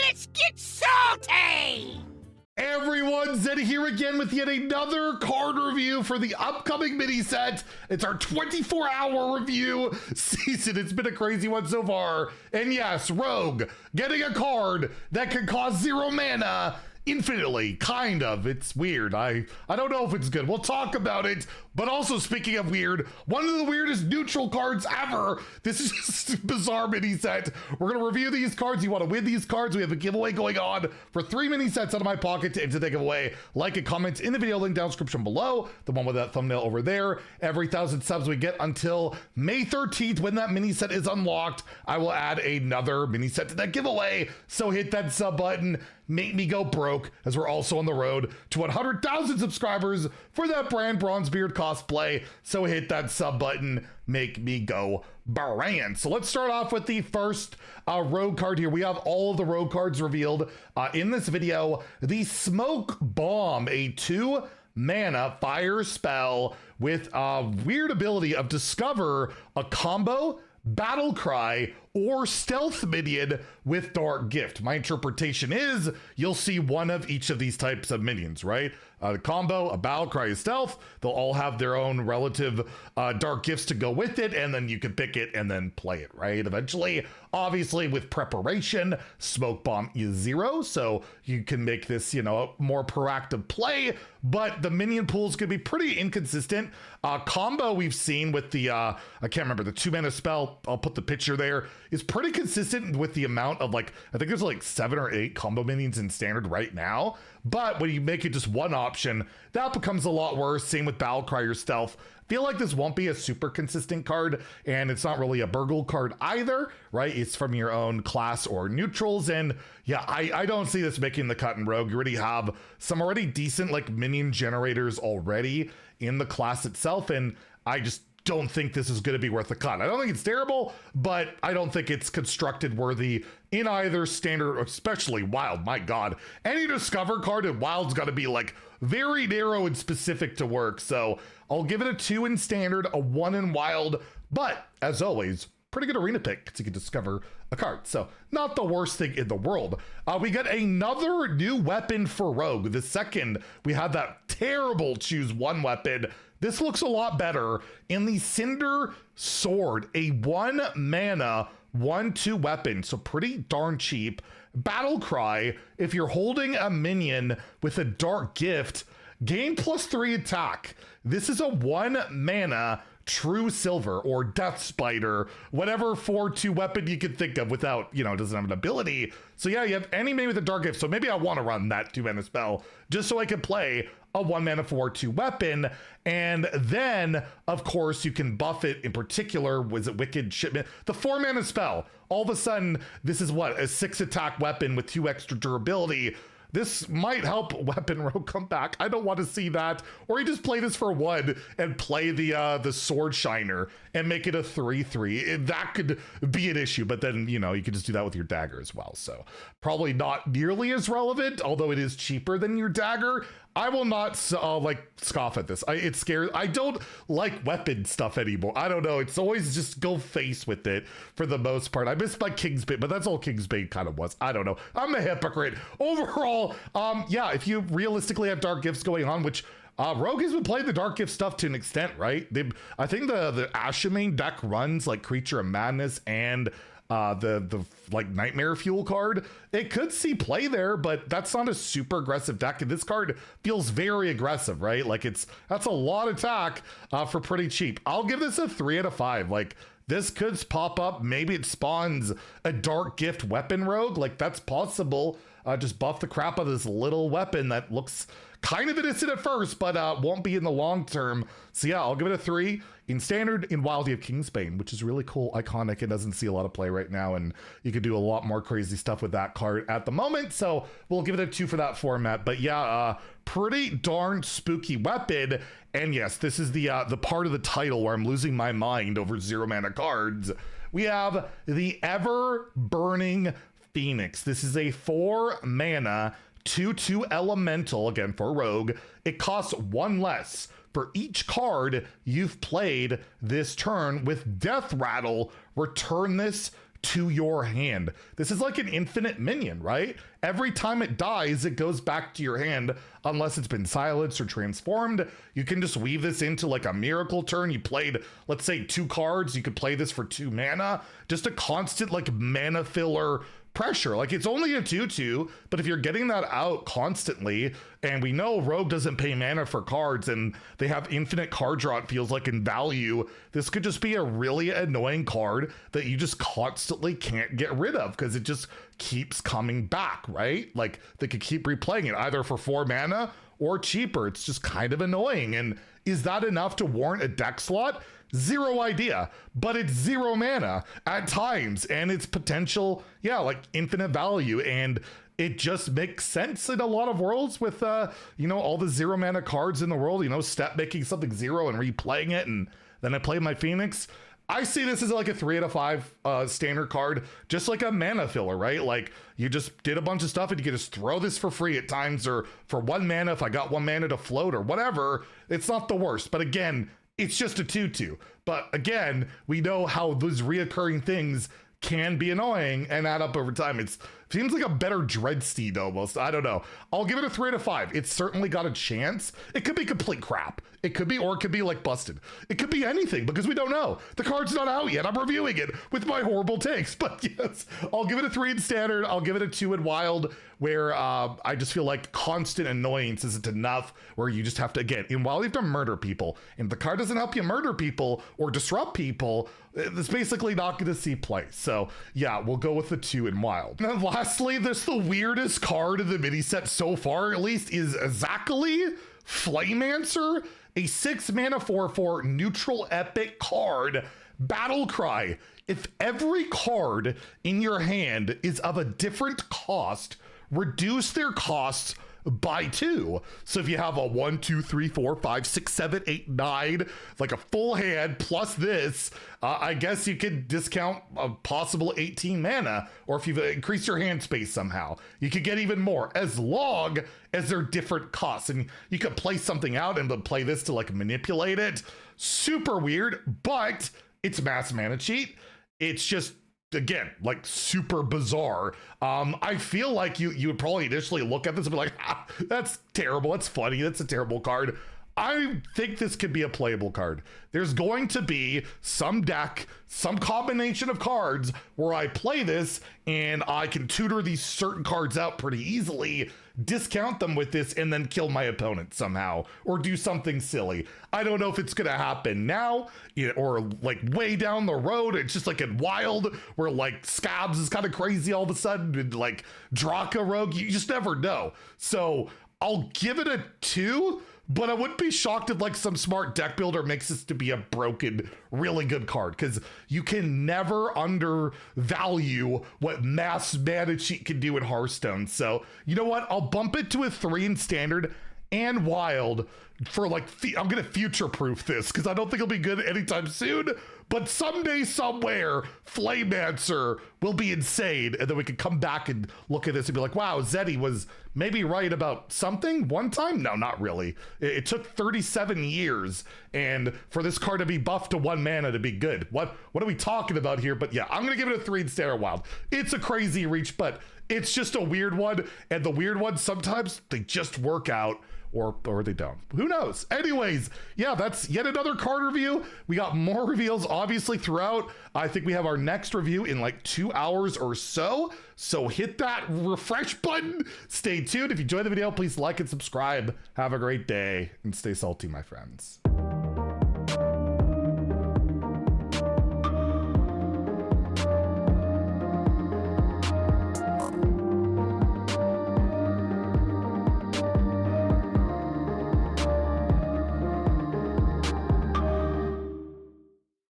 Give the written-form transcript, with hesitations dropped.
Let's get salty! Hey everyone, Zeddy here again with yet another card review for the upcoming mini set. It's our 24-hour review season. It's been a crazy one so far. And yes, Rogue, getting a card that can cost 0 mana infinitely, kind of. It's weird. I don't know if it's good. We'll talk about it. But also, speaking of weird, one of the weirdest neutral cards ever. This is just a bizarre mini set. We're going to review these cards. You want to win these cards? We have a giveaway going on for 3 mini sets out of my pocket to enter the giveaway. Like and comment in the video link down description below. The one with that thumbnail over there. Every 1,000 subs we get until May 13th when that mini set is unlocked, I will add another mini set to that giveaway. So hit that sub button. Make me go broke, as we're also on the road to 100,000 subscribers for that brand Bronzebeard cosplay. So hit that sub button, make me go brand. So let's start off with the first rogue card here. We have all of the rogue cards revealed in this video. The Smoke Bomb, a 2-mana fire spell with a weird ability of discover a combo, battle cry, or stealth minion with dark gift. My interpretation is you'll see one of each of these types of minions, right? A combo, a battle cry, a stealth. They'll all have their own relative dark gifts to go with it, and then you can pick it and then play it, right? Eventually, obviously with preparation, Smoke Bomb is 0, so you can make this, you know, a more proactive play, but the minion pools could be pretty inconsistent. Combo we've seen with the, I can't remember, the 2-mana spell, I'll put the picture there, is pretty consistent with the amount of, like, I think there's like 7 or 8 combo minions in standard right now. But when you make it just one option, that becomes a lot worse. Same with Battle Cry or Stealth. Feel like this won't be a super consistent card, and it's not really a burgle card either, right? It's from your own class or neutrals, and yeah, I don't see this making the cut in Rogue. You already have some already decent like minion generators already in the class itself, and I just don't think this is going to be worth the cut. I don't think it's terrible, but I don't think it's constructed worthy in either standard, or especially Wild. My God, any Discover card in Wild's got to be like very narrow and specific to work. So I'll give it a 2 in standard, a 1 in Wild, but as always, pretty good arena pick because you can discover a card. So not the worst thing in the world. We got another new weapon for Rogue. The second we had that terrible choose one weapon. This looks a lot better in the Cinder Sword, a 1-mana 1/2 weapon. So pretty darn cheap. Battle Cry, if you're holding a minion with a dark gift, gain +3 attack. This is a 1-mana True Silver or Death Spider, whatever 4/2 weapon you could think of without, you know, it doesn't have an ability. So yeah, you have any minion with a dark gift. So maybe I want to run that 2-mana spell just so I can play a 1-mana 4/2 weapon. And then, of course, you can buff it. In particular, was it Wicked Shipment? The 4-mana spell. All of a sudden, this is what? A 6-attack weapon with 2 extra durability. This might help Weapon Rogue come back. I don't want to see that. Or you just play this for 1 and play the Sword Shiner and make it a 3/3. That could be an issue, but then, you know, you could just do that with your dagger as well. So probably not nearly as relevant, although it is cheaper than your dagger. I will not like scoff at this. It scares. I don't like weapon stuff anymore. I don't know. It's always just go face with it for the most part. I miss my Kingsbane, but that's all Kingsbane kind of was. I don't know. I'm a hypocrite. Overall, yeah, if you realistically have dark gifts going on, which Rogue has been playing the dark gift stuff to an extent, right? I think the Ashimane deck runs like Creature of Madness and the like Nightmare Fuel card. It could see play there, but that's not a super aggressive deck, and this card feels very aggressive, right? Like that's a lot of attack for pretty cheap. I'll give this a 3 out of 5. Like, this could pop up. Maybe it spawns a dark gift weapon Rogue. Like, that's possible. Just buff the crap out of this little weapon that looks kind of innocent at first, but won't be in the long term. So yeah, I'll give it a 3. In standard, in Wild, you have Kingsbane, which is really cool, iconic. It doesn't see a lot of play right now, and you could do a lot more crazy stuff with that card at the moment. So we'll give it a 2 for that format. But yeah, pretty darn spooky weapon. And yes, this is the part of the title where I'm losing my mind over 0-mana cards. We have the Ever Burning Phoenix. This is a 4-mana 2/2 elemental, again for Rogue. It costs 1 less for each card you've played this turn. With Death Rattle, return this to your hand. This is like an infinite minion, right? Every time it dies, it goes back to your hand unless it's been silenced or transformed. You can just weave this into like a miracle turn. You played, let's say, 2 cards. You could play this for 2 mana. Just a constant like mana filler pressure. Like, it's only a 2/2, but if you're getting that out constantly, and we know Rogue doesn't pay mana for cards and they have infinite card draw, it feels like, in value, this could just be a really annoying card that you just constantly can't get rid of because it just keeps coming back, right? Like, they could keep replaying it either for 4 mana or cheaper. It's just kind of annoying. And is that enough to warrant a deck slot? Zero idea, but it's 0 mana at times, and it's potential, yeah, like infinite value, and it just makes sense in a lot of worlds with, you know, all the 0 mana cards in the world, you know, step making something 0 and replaying it, and then I play my Phoenix. I see this as like a 3 out of 5 standard card, just like a mana filler, right? Like, you just did a bunch of stuff and you can just throw this for free at times, or for 1 mana if I got 1 mana to float or whatever. It's not the worst, but again, it's just a 2/2. But again, we know how those reoccurring things can be annoying and add up over time. It seems like a better Dreadsteed almost. I don't know. I'll give it a 3 out of 5. It's certainly got a chance. It could be complete crap. It could be, or it could be like busted. It could be anything because we don't know. The card's not out yet. I'm reviewing it with my horrible takes. But yes, I'll give it a 3 in standard. I'll give it a 2 in wild, where I just feel like constant annoyance isn't enough, where you just have to, again, in wild you have to murder people. And if the card doesn't help you murder people or disrupt people, it's basically not going to see play. So yeah, we'll go with the 2 in wild. And then lastly, this the weirdest card of the mini set so far, at least, is Zeddy, Flameancer, a 6 mana 4/4 neutral epic card. Battle cry: if every card in your hand is of a different cost, reduce their costs by 2. So if you have a 1, 2, 3, 4, 5, 6, 7, 8, 9, like a full hand plus this, I guess you could discount a possible 18 mana, or if you've increased your hand space somehow, you could get even more, as long as they're different costs. And you could play something out and then play this to like manipulate it. Super weird, but it's mass mana cheat. It's just, again, like super bizarre. I feel like you would probably initially look at this and be like, ah, that's terrible, that's funny, that's a terrible card. I think this could be a playable card. There's going to be some deck, some combination of cards where I play this and I can tutor these certain cards out pretty easily, discount them with this, and then kill my opponent somehow, or do something silly. I don't know if it's gonna happen now or like way down the road. It's just like in wild where like Scabs is kind of crazy all of a sudden, and like Draka Rogue, you just never know. So I'll give it a 2, but I wouldn't be shocked if like some smart deck builder makes this to be a broken, really good card, because you can never undervalue what mass mana cheat can do in Hearthstone. So you know what? I'll bump it to a 3 in standard and wild for like, I'm gonna future-proof this because I don't think it'll be good anytime soon, but someday, somewhere, Flameancer will be insane, and then we can come back and look at this and be like, wow, Zeddy was maybe right about something one time? No, not really. It took 37 years, and for this card to be buffed to 1 mana to be good. What are we talking about here? But yeah, I'm gonna give it a 3 in standard wild. It's a crazy reach, but it's just a weird one, and the weird ones, sometimes they just work out, or they don't. Who knows? Anyways, yeah, that's yet another card review. We got more reveals, obviously, throughout. I think we have our next review in like 2 hours or so. So hit that refresh button. Stay tuned. If you enjoyed the video, please like and subscribe. Have a great day and stay salty, my friends.